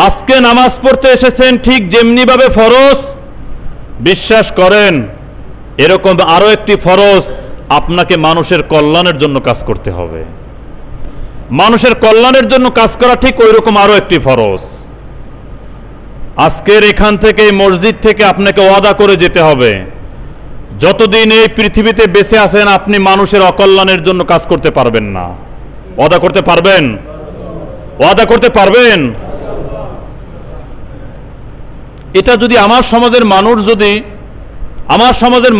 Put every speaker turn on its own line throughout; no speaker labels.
আজকে নামাজ পড়তে এসেছেন ঠিক যেমনিভাবে ফরজ, বিশ্বাস করেন এরকম আরো একটি ফরজ, আপনাকে মানুষের কল্যাণের জন্য কাজ করতে হবে। মানুষের কল্যাণের জন্য কাজ করা ঠিক ওই রকম আরো একটি ফরজ। আজকের এখান থেকে মসজিদ থেকে আপনাকে ওয়াদা করে যেতে হবে, যতদিন এই পৃথিবীতে বেঁচে আছেন আপনি মানুষের অকল্যাণের জন্য কাজ করতে পারবেন না। ওয়াদা করতে পারবেন? ওয়াদা করতে পারবেন? এটা যদি আমার সমাজের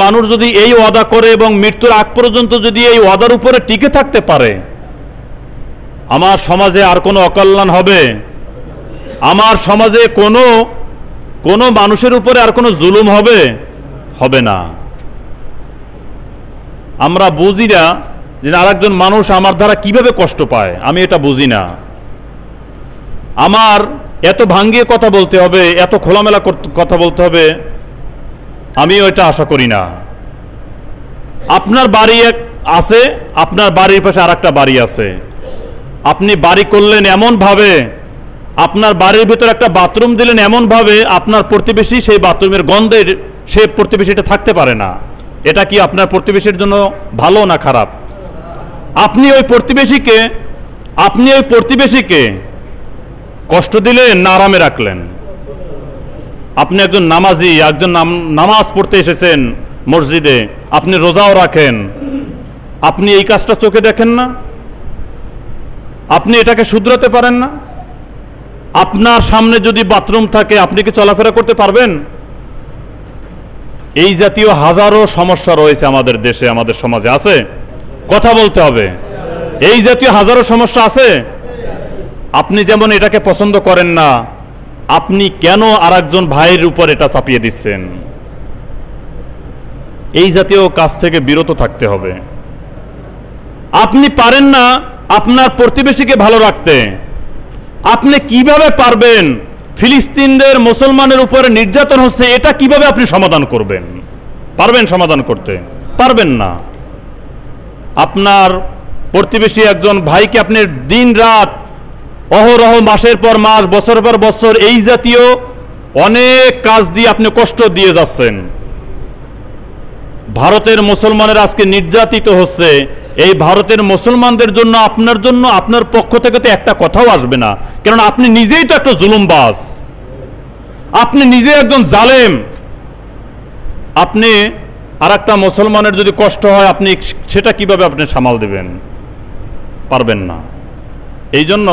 মানুষ যদি এই ওয়াদা করে এবং মৃত্যুর আগ পর্যন্ত যদি এই ওয়াদার উপরে টিকে থাকতে পারে, আমার সমাজে আর কোনো অকল্যাণ হবে? আমার সমাজে কোনো মানুষের উপরে আর কোনো জুলুম হবে? হবে না। আমরা বুঝি না যে আরেকজন মানুষ আমার দ্বারা কিভাবে কষ্ট পায়, আমি এটা বুঝি না। আমার এত ভাঙ্গিয়ে কথা বলতে হবে, এত খোলামেলা কথা বলতে হবে, আমিও এটা আশা করি না। আপনার বাড়ি এক আছে, আপনার বাড়ির পাশে আর একটা বাড়ি আছে, আপনি বাড়ি করলেন এমন ভাবে, আপনার বাড়ির ভিতরে একটা বাথরুম দিলেন এমন ভাবে, আপনার প্রতিবেশী সেই বাথরুমের গন্ধে সে প্রতিবেশীটা থাকতে পারে না। এটা কি আপনার প্রতিবেশীর জন্য ভালো না খারাপ? আপনি ওই প্রতিবেশীকে কষ্ট দিলেন না আরামে রাখলেন? আপনি একজন নামাজি, একজন নামাজ পড়তে এসেছেন মসজিদে, আপনি রোজাও রাখেন, আপনি এই কাজটা চোখে দেখেন না? আপনি এটাকে শুধরাতে পারেন না? আপনার সামনে যদি বাথরুম থাকে আপনি কি চলাফেরা করতে পারবেন? এই জাতীয় হাজারো সমস্যা রয়েছে আমাদের দেশে, আমাদের সমাজে আছে, কথা বলতে হবে। এই জাতীয় হাজারো সমস্যা আছে। আপনি যেমন এটাকে পছন্দ করেন না, আপনি কেন আরেকজন ভাইয়ের উপর এটা চাপিয়ে দিচ্ছেন? এই জাতীয় কাজ থেকে বিরত থাকতে হবে। আপনি পারেন না আপনার প্রতিবেশীকে ভালো রাখতে, আপনি কিভাবে পারবেন ফিলিস্তিনদের মুসলমানের উপরে নির্যাতন হচ্ছে এটা কিভাবে আপনি সমাধান করবেন? পারবেন সমাধান করতে? পারবেন না। আপনার প্রতিবেশী একজন ভাইকে আপনি দিন রাত অহরহ, মাসের পর মাস, বছরের পর বছর এই জাতীয় অনেক কাজ দিয়ে আপনি কষ্ট দিয়ে যাচ্ছেন। ভারতের মুসলমানের আজকে নির্যাতিত হচ্ছে, এই ভারতের মুসলমানদের জন্য আপনার পক্ষ থেকে তো একটা কথাও আসবে না, কারণ আপনি নিজেই তো একটা জুলুমবাজ, আপনি নিজে একজন জালেম। আপনি আর একটা মুসলমানের যদি কষ্ট হয় আপনি সেটা কিভাবে আপনি সামাল দেবেন? পারবেন না। এই জন্য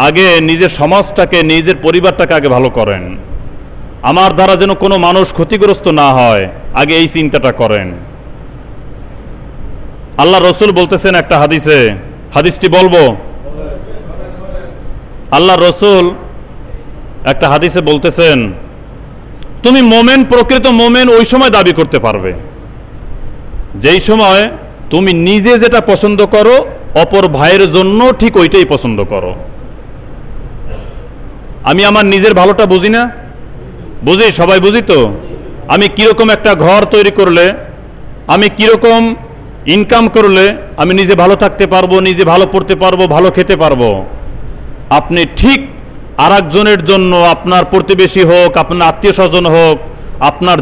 আগে নিজের সমাজটাকে, নিজের পরিবারটাকে আগে ভালো করেন। আমার দ্বারা যেন কোনো মানুষ ক্ষতিগ্রস্ত না হয়, আগে এই চিন্তাটা করেন। আল্লাহ রসুল বলতেছেন একটা হাদিসে, হাদিসটি বলবো? আল্লাহ রসুল একটা হাদিসে বলতেছেন, তুমি মোমেন, প্রকৃত মোমেন ওই সময় দাবি করতে পারবে যেই সময় তুমি নিজে যেটা পছন্দ করো অপর ভাইয়ের জন্য ঠিক ওইটাই পছন্দ করো। আমি আমার নিজের ভালোটা বুঝি না? বুঝি, সবাই বুঝি তো। আমি কিরকম একটা ঘর তৈরি করলে, আমি কিরকম ইনকাম করলে আমি নিজে ভালো থাকতে পারবো, নিজে ভালো পড়তে পারবো, ভালো খেতে পারবো। আপনি ঠিক আরেকজনের জন্য, আপনার প্রতিবেশী হোক, আপনার আত্মীয় স্বজন হোক, আপনার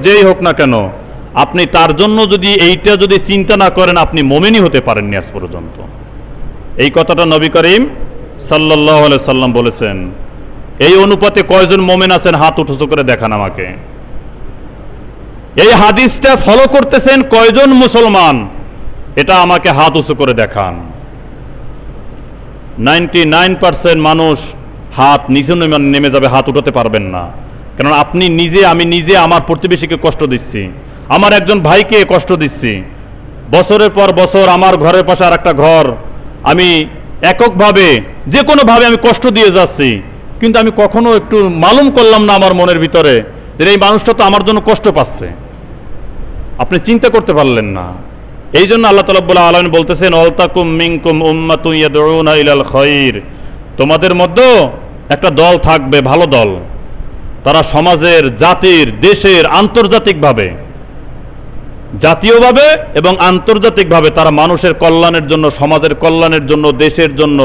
যেই হোক না কেন, আপনি তার জন্য যদি এইটা যদি চিন্তা না করেন আপনি মোমেনই হতে পারেননি আজ পর্যন্ত। এই কথাটা নবী করিম সাল্লাল্লাহু আলাইহি সাল্লাম বলেছেন। এই অনুপাতে কয়জন মোমেন আছেন হাত উঁচু করে দেখান আমাকে। এই হাদিসটা ফলো করতেছেন কয়জন মুসলমান, এটা আমাকে হাত উঁচু করে দেখান। 99% মানুষ হাত নিচে নেমে যাবে, হাত উঠাতে পারবেন না। কারণ আপনি নিজে, আমি নিজে আমার প্রতিবেশীকে কষ্ট দিচ্ছি, আমার একজন ভাইকে কষ্ট দিচ্ছি। বছরের পর বছর আমার ঘরের পাশে আর একটা ঘর আমি এককভাবে যে কোনোভাবে আমি কষ্ট দিয়ে যাচ্ছি, কিন্তু আমি কখনো একটু মালুম করলাম না আমার মনের ভিতরে যে এই মানুষটা তো আমার জন্য কষ্ট পাচ্ছে। আপনি চিন্তা করতে পারলেন না। এই জন্য আল্লাহ তাআলা রাব্বুল আলামিন বলতেছেন, ওয়ালতাকুম মিনকুম উম্মাতুন ইয়াদউনা ইলাল খায়র, তোমাদের মধ্যে একটা দল থাকবে, ভালো দল, তারা সমাজের, জাতির, দেশের, আন্তর্জাতিকভাবে জাতীয়ভাবে এবং আন্তর্জাতিকভাবে তারা মানুষের কল্যাণের জন্য, সমাজের কল্যাণের জন্য, দেশের জন্য,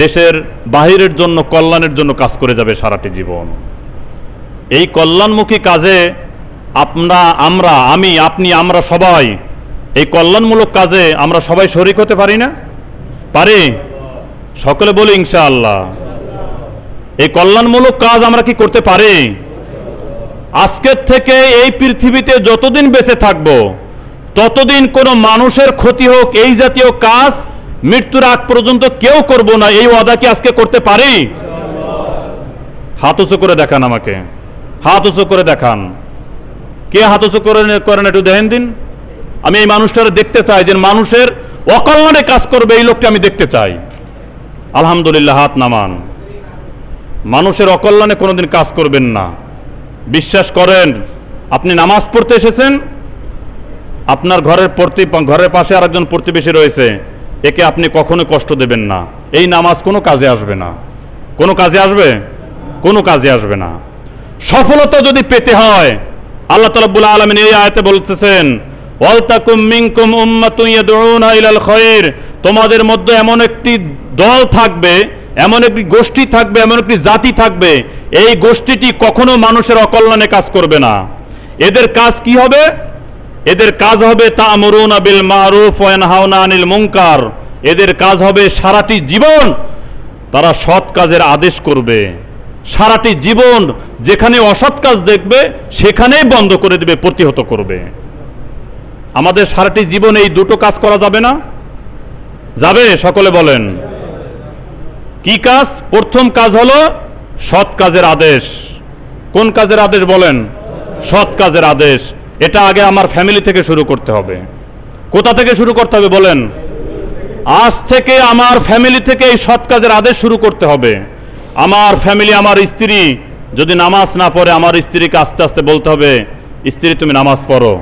দেশের বাহিরের জন্য, কল্যাণের জন্য কাজ করে যাবে সারাটি জীবন। এই কল্যাণমুখী কাজে আমি, আপনি, আমরা সবাই এই কল্যাণমূলক কাজে আমরা সবাই শরীক হতে পারি না? পারি? সকলে বলি ইনশাআল্লাহ। এই কল্যাণমূলক কাজ আমরা কি করতে পারি? আজকের থেকে এই পৃথিবীতে যতদিন বেঁচে থাকব ততদিন কোনো মানুষের ক্ষতি হোক এই জাতীয় কাজ মৃত্যুর আগ পর্যন্ত কেউ করব না, এই ওয়াদা কি আজকে করতে পারি? হাত উঁচু করে দেখান, আমাকে হাত উঁচু করে দেখান। কে হাত উঁচু করেন একটু দেখেন দিন। আমি এই মানুষটারে দেখতে চাই, যে মানুষের অকল্যাণে কাজ করবে এই লোকটা আমি দেখতে চাই। আলহামদুলিল্লাহ, হাত নামান। মানুষের অকল্যাণে কোনোদিন কাজ করবেন না। বিশ্বাস করেন, আপনি নামাজ পড়তে এসেছেন, আপনার ঘরের পাশে আরেকজন প্রতিবেশী রয়েছে, একে আপনি কখনো কষ্ট দেবেন না। এই নামাজ কোনো কাজে আসবে না। কোনো কাজে আসবে? কোনো কাজে আসবে না। সফলতা যদি পেতে হয়, আল্লাহ রাব্বুল আলামিন এই আয়াতে বলতেছেন, ওয়ালতাকুম মিনকুম উম্মাতুন ইয়াদউনা ইলাল খায়র, তোমাদের মধ্যে এমন একটি দল থাকবে, এমন একটি গোষ্ঠী থাকবে, এমন একটি জাতি থাকবে, এই গোষ্ঠীটি কখনো মানুষের অকল্যাণে কাজ করবে না। এদের কাজ কি হবে? এদের কাজ হবে তা'মুরুনা বিল মারুফ ওয়া ইয়ানহাউনা আনিল মুনকার। এদের কাজ হবে সারাটি জীবন তারা সৎ কাজের আদেশ করবে। সারাটি জীবন যেখানে অসৎ কাজ দেখবে সেখানেই বন্ধ করে দেবে, প্রতিহত করবে। আমাদের সারাটি জীবন এই দুটো কাজ করা যাবে না? যাবে? সকলে বলেন। কি কাজ? প্রথম কাজ হলো সৎ কাজের আদেশ। কোন কাজের আদেশ বলেন? সৎ কাজের আদেশ। এটা আগে আমার ফ্যামিলি থেকে শুরু করতে হবে। কোথা থেকে শুরু করতে হবে বলেন? আজ থেকে আমার ফ্যামিলি থেকে এই সৎ কাজের আদেশ শুরু করতে হবে। আমার ফ্যামিলি, আমার স্ত্রী যদি নামাজ না পড়ে, আমার স্ত্রীকে আস্তে আস্তে বলতে হবে, স্ত্রী তুমি নামাজ পড়ো।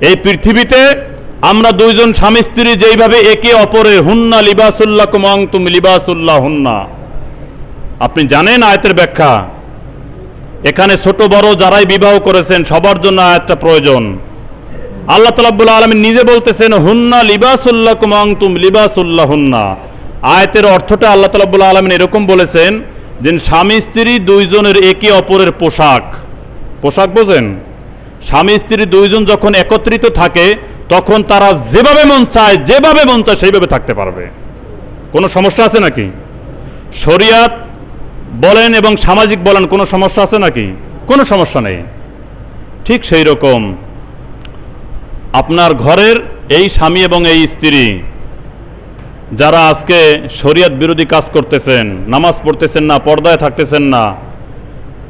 এই পৃথিবীতে আমরা দুইজন স্বামী স্ত্রী যেইভাবে একে অপরের, হুন্না লিবাসুল্লাকুম ওয়া আনতুম লিবাসুল্লাহুন্না, আপনি জানেন আয়াতের ব্যাখ্যা। এখানে ছোট বড় যারাই বিবাহ করেছেন সবার জন্য আয়াতটা প্রয়োজন। আল্লাহ রাব্বুল আলামিন নিজে বলতেছেন, হুন্না লিবাসুল্লাকুম ওয়া আনতুম লিবাসুল্লাহুন্না। আয়াতের অর্থটা আল্লাহ রাব্বুল আলামিন এরকম বলেছেন যে স্বামী স্ত্রী দুইজনের একে অপরের পোশাক। পোশাক বোঝেন? স্বামী স্ত্রী দুইজন যখন একত্রিত থাকে তখন তারা যেভাবে মন চায় সেইভাবে থাকতে পারবে। কোনো সমস্যা আছে নাকি? শরিয়াত বলেন এবং সামাজিক বলেন, কোনো সমস্যা আছে নাকি? কোনো সমস্যা নেই। ঠিক সেই রকম আপনার ঘরের এই স্বামী এবং এই স্ত্রী যারা আজকে শরিয়ত বিরোধী কাজ করতেছেন, নামাজ পড়তেছেন না, পর্দায় থাকতেছেন না,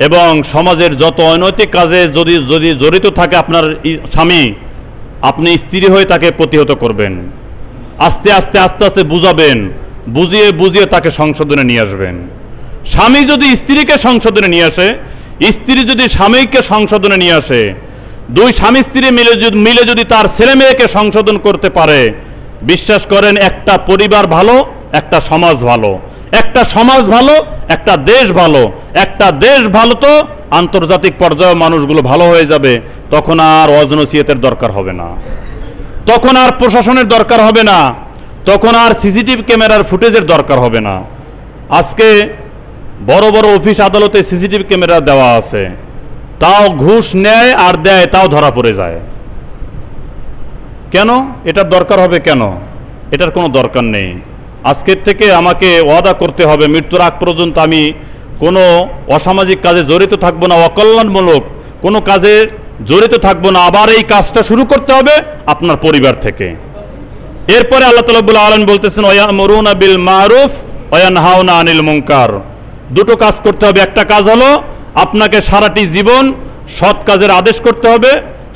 এবং সমাজের যত অনৈতিক কাজে যদি জড়িত থাকে আপনার স্বামী, আপনি স্ত্রী হয়ে তাকে প্রতিহত করবেন। আস্তে আস্তে আস্তে আস্তে বুঝাবেন, বুঝিয়ে তাকে সংশোধনে নিয়ে আসবেন। স্বামী যদি স্ত্রীকে সংশোধনে নিয়ে আসে, স্ত্রী যদি স্বামীকে সংশোধনে নিয়ে আসে, দুই স্বামী স্ত্রী মিলে যদি তার ছেলে মেয়েকে সংশোধন করতে পারে, বিশ্বাস করেন একটা পরিবার ভালো, একটা সমাজ ভালো। একটা সমাজ ভালো, একটা দেশ ভালো। একটা দেশ ভালো তো আন্তর্জাতিক পর্যায়ে মানুষগুলো ভালো হয়ে যাবে। তখন আর ওয়াজ নসিহতের দরকার হবে না, তখন আর প্রশাসনের দরকার হবে না, তখন আর সিসিটিভি ক্যামেরার ফুটেজের দরকার হবে না। আজকে বড় বড় অফিস আদালতে সিসিটিভি ক্যামেরা দেওয়া আছে, তাও ঘুষ নেয় আর দেয়, তাও ধরা পড়ে যায়। কেন? এটার দরকার হবে কেন? এটার কোনো দরকার নেই। আজকের থেকে আমাকে ওয়াদা করতে হবে, মৃত্যুর আগ পর্যন্ত আমি কোনো অসামাজিক কাজে জড়িত থাকবো না, অকল্যাণমূলক কোনো কাজে জড়িত থাকবো না। আবার এই কাজটা শুরু করতে হবে আপনার পরিবার থেকে। এরপরে আল্লাহ রাব্বুল আলামিন বলতেছেন, ওয়ায়ামুরুনা বিল মারুফ ওয়া ইয়ানহাউনা আনিল মুনকার। দুটো কাজ করতে হবে। একটা কাজ হলো আপনাকে সারাটি জীবন সৎ কাজের আদেশ করতে হবে,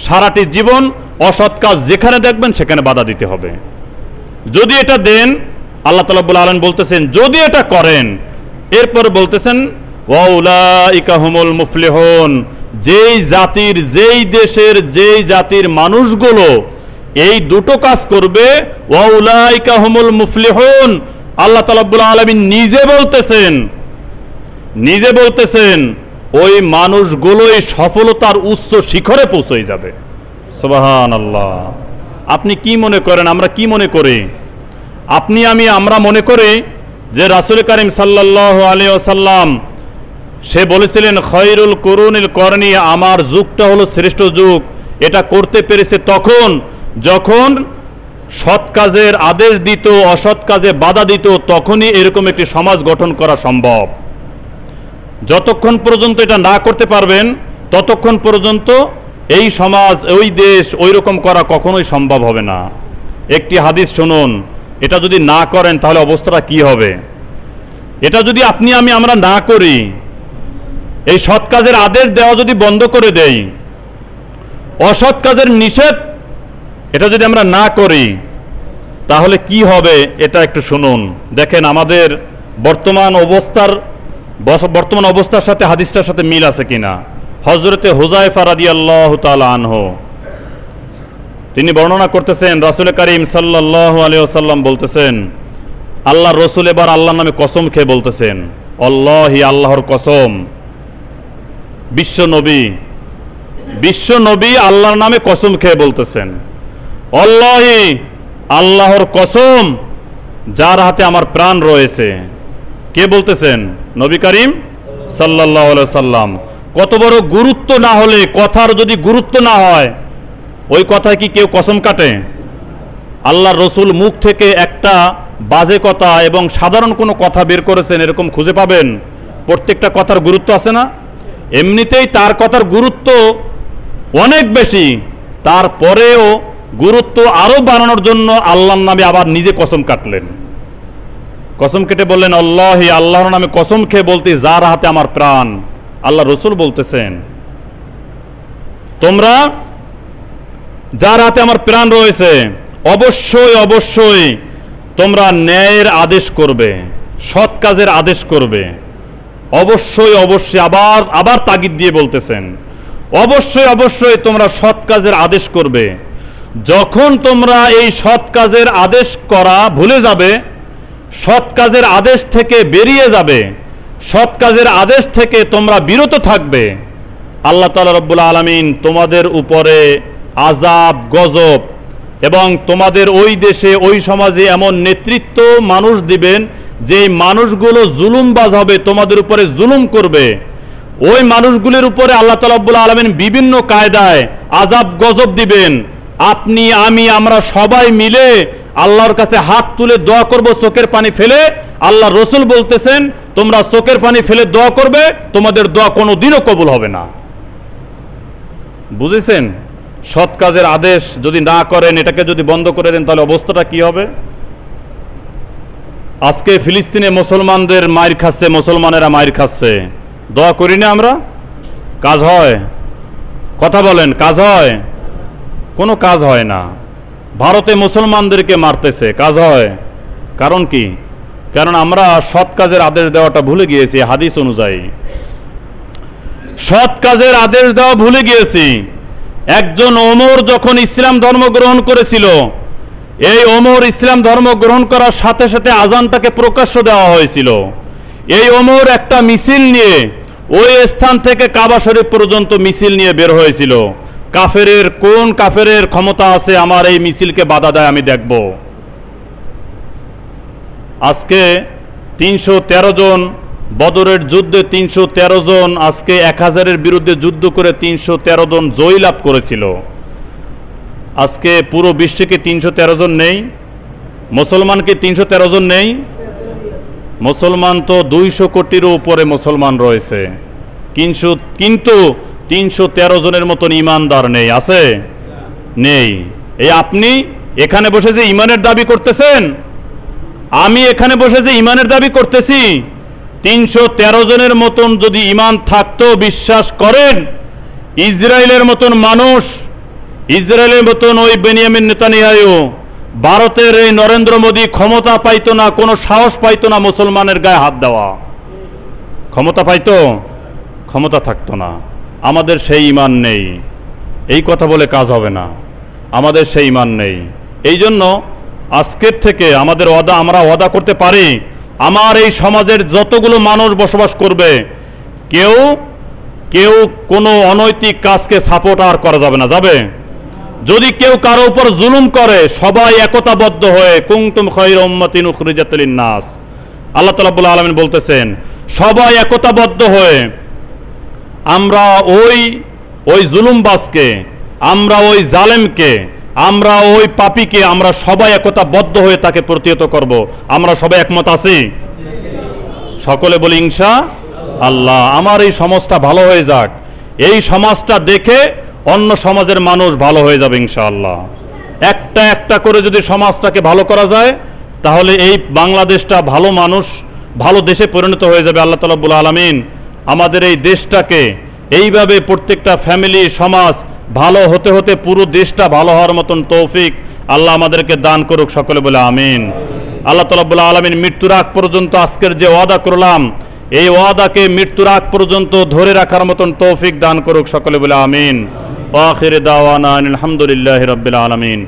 সারাটি জীবন অসৎ কাজ যেখানে দেখবেন সেখানে বাধা দিতে হবে। যদি এটা দেন, আল্লাহ রাব্বুল আলামিন বলতেছেন যদি এটা করেন, এরপর বলতেছেন ওয়াউলাইকা হুমুল মুফলিহুন, যেই জাতির, যেই দেশের, যেই জাতির মানুষগুলো এই দুটো কাজ করবে, ওয়াউলাইকা হুমুল মুফলিহুন, আল্লাহ রাব্বুল আলামিন নিজে বলতেছেন ওই মানুষগুলোই সফলতার উচ্চ শিখরে পৌঁছে যাবে। সুবহানাল্লাহ। আপনি কি মনে করেন, আমরা কি মনে করি? আমরা মনে করি যে রাসূল কারীম সাল্লাল্লাহু আলাইহি ওয়াসাল্লাম সে বলেছিলেন খয়রুল কুরুনিল করনি, আমার যুগটা হলো শ্রেষ্ঠ যুগ। এটা করতে পেরেছে তখন যখন সৎ কাজের আদেশ দিত, অসৎ কাজে বাধা দিত, তখনই এরকম একটি সমাজ গঠন করা সম্ভব। যতক্ষণ পর্যন্ত এটা না করতে পারবেন ততক্ষণ পর্যন্ত এই সমাজ, ওই দেশ ওই রকম করা কখনোই সম্ভব হবে না। একটি হাদিস শুনুন, এটা যদি না করেন তাহলে অবস্থাটা কি হবে? এটা যদি আমরা না করি, এই সৎ কাজের আদেশ দেওয়া যদি বন্ধ করে দেই, অসৎ কাজের নিষেধ এটা যদি আমরা না করি, তাহলে কি হবে এটা একটু শুনুন। দেখেন আমাদের বর্তমান অবস্থার সাথে হাদিসটার সাথে মিল আছে কিনা। হযরতে হুযায়ফা রাদিয়াল্লাহু তাআলা আনহু তিনি বর্ণনা করতেছেন, রাসূল কারীম সাল্লাল্লাহু আলাইহি ওয়াসাল্লাম বলতেছেন, আল্লাহর রাসূল এবার আল্লাহর নামে কসম খেয়ে বলতেছেন, আল্লাহি, আল্লাহর কসম। বিশ্ব নবী আল্লাহর নামে কসম খেয়ে বলতেছেন, আল্লাহি, আল্লাহর কসম, যার হাতে আমার প্রাণ রয়েছে। কে বলতেছেন? নবী করিম সাল্লাল্লাহু আলাইহি সাল্লাম। কত বড় গুরুত্ব না হলে, কথার যদি গুরুত্ব না হয়, ওই কথায় কি কেউ কসম কাটে? আল্লাহর রসুল মুখ থেকে একটা বাজে কথা এবং সাধারণ কোনো কথা বের করেছেন এরকম খুঁজে পাবেন? প্রত্যেকটা কথার গুরুত্ব আছে না? এমনিতেই তার কথার গুরুত্ব অনেক বেশি, তারপরেও গুরুত্ব আরো বাড়ানোর জন্য আল্লাহর নামে আবার নিজে কসম কাটলেন। কসম কেটে বললেন, আল্লাহি, আল্লাহর নামে কসম খেয়ে বলতে, যার হাতে আমার প্রাণ। আল্লাহ রসুল বলতেছেন, তোমরা যার হাতে আমার প্রাণ রয়েছে, অবশ্যই অবশ্যই তোমরা ন্যায়ের আদেশ করবে, সৎ কাজের আদেশ করবে। অবশ্যই অবশ্যই, আবার তাগিদ দিয়ে বলতেছেন, অবশ্যই অবশ্যই তোমরা সৎ কাজের আদেশ করবে। যখন তোমরা এই সৎ কাজের আদেশ করা ভুলে যাবে, সৎ কাজের আদেশ থেকে বেরিয়ে যাবে, সৎ কাজের আদেশ থেকে তোমরা বিরত থাকবে, আল্লাহ তাআলা রব্বুল আলামিন তোমাদের উপরে আযাব, গজব এবং তোমাদের ওই দেশে, ওই সমাজে এমন নেতৃত্ব মানুষ দিবেন যে মানুষগুলো জুলুমবাজ হবে, তোমাদের উপরে জুলুম করবে। ওই মানুষগুলোর উপরে আল্লাহ তাআলা রব্বুল আলামিন বিভিন্ন কায়দায় আযাব, গজব দিবেন। আমরা সবাই মিলে আল্লাহর কাছে হাত তুলে দোয়া করব, চোখের পানি ফেলে। আল্লাহ রসুল বলতেছেন, তোমরা চোখের পানি ফেলে দোয়া করবে, তোমাদের দোয়া কোনোদিনও কবুল হবে না। বুঝেছেন? সৎ কাজের আদেশ যদি না করেন, এটাকে যদি বন্ধ করে দেন, তাহলে অবস্থাটা কি হবে? আজকে ফিলিস্তিনে মুসলমানদের মাইর খাচ্ছে, মুসলমানেরা মাইর খাচ্ছে, দোয়া করি না আমরা? কাজ হয়? কথা বলেন, কাজ হয়? কোনো কাজ হয় না। ভারতে মুসলমানদেরকে মারতেছে, কাজ হয়? কারণ কি? কারণ আমরা সৎ কাজের আদেশ দেওয়াটা ভুলে গিয়েছি। হাদিস অনুযায়ী সৎ কাজের আদেশ দেওয়া ভুলে গিয়েছি। একজন ওমর যখন ইসলাম ধর্ম গ্রহণ করেছিল, এই ওমর ইসলাম ধর্ম গ্রহণ করার সাথে সাথে আজানটাকে প্রকাশ্য দেওয়া হয়েছিল। এই ওমর একটা মিছিল নিয়ে ওই স্থান থেকে কাবা শরীফ পর্যন্ত মিছিল নিয়ে বের হয়েছিল। কোন কাফেরের ক্ষমতা আছে আমার এই মিছিলকে বাধা দেয়, আমি দেখব। আজকে 313 জন, বদরের যুদ্ধে 313 জন, আজকে 1000-এর বিরুদ্ধে যুদ্ধ করে 313 জন জয় লাভ করেছিল। আজকে পুরো বিশ্বে কি 313 জন নেই? মুসলমান কি 313 জন নেই? মুসলমান তো 200 কোটিরও উপরে মুসলমান রয়েছে, কিন্তু 313 জনের মতন ইমানদার নেই। আছে? নেই। এই আপনি এখানে বসে যে ইমানের দাবি করতেছেন, আমি এখানে বসে যে ইমানের দাবি করতেছি, 313 জনের মতন যদি ইমান থাকতো, বিশ্বাস করেন, ইসরায়েলের মতন মানুষ, ইসরায়েলের মতন ওই বেনিয়ামিন নেতানিয়াহু, ভারতের এই নরেন্দ্র মোদী ক্ষমতা পাইতো না, কোনো সাহস পাইতো না মুসলমানের গায়ে হাত দেওয়া। ক্ষমতা পাইতো? ক্ষমতা থাকতো না। আমাদের সেই ইমান নেই। এই কথা বলে কাজ হবে না, আমাদের সেই ইমান নেই। এই জন্য আজকের থেকে আমরা ওয়াদা করতে পারি, আমার এই সমাজের যতগুলো মানুষ বসবাস করবে, কেউ কোনো অনৈতিক কাজকে সাপোর্ট আর করা যাবে না। যাবে? যদি কেউ কারো উপর জুলুম করে সবাই একতাবদ্ধ হয়ে কুনতুম খায়রা উম্মাতিন উখরিজাত লিন-নাস, আল্লাহ তাআলা রাব্বুল আলামিন বলতেছেন সবাই একতাবদ্ধ হয়ে আমরা ওই জুলুমবাজকে, আমরা ওই জালেমকে, আমরা ওই পাপীকে আমরা সবাই একতাবদ্ধ হয়ে তাকে প্রতিহত করব। আমরা সবাই একমত আছি? সকলে বলি ইনশাআল্লাহ। আমার এই সমাজটা ভালো হয়ে যাক, এই সমাজটা দেখে অন্য সমাজের মানুষ ভালো হয়ে যাবে ইনশাআল্লাহ। একটা একটা করে যদি সমাজটাকে ভালো করা যায় তাহলে এই বাংলাদেশটা ভালো মানুষ, ভালো দেশে পরিণত হয়ে যাবে। আল্লাহ তাআলা রাব্বুল আলামিন আমাদের এই দেশটাকে এইভাবে প্রত্যেকটা ফ্যামিলি, সমাজ ভালো হতে হতে পুরো দেশটা ভালো হওয়ার মতন তৌফিক আল্লাহ আমাদেরকে দান করুক। সকলে বলে আমিন। আল্লাহ তাআলা রাব্বুল আলামিন মৃত্যুর আগ পর্যন্ত আজকের যে ওয়াদা করলাম এই ওয়াদাকে মৃত্যুর আগ পর্যন্ত ধরে রাখার মতন তৌফিক দান করুক। সকলে বলে আমিন। ওয়া আখির দাওয়ানা আলহামদুলিল্লাহি রাব্বিল আলামিন।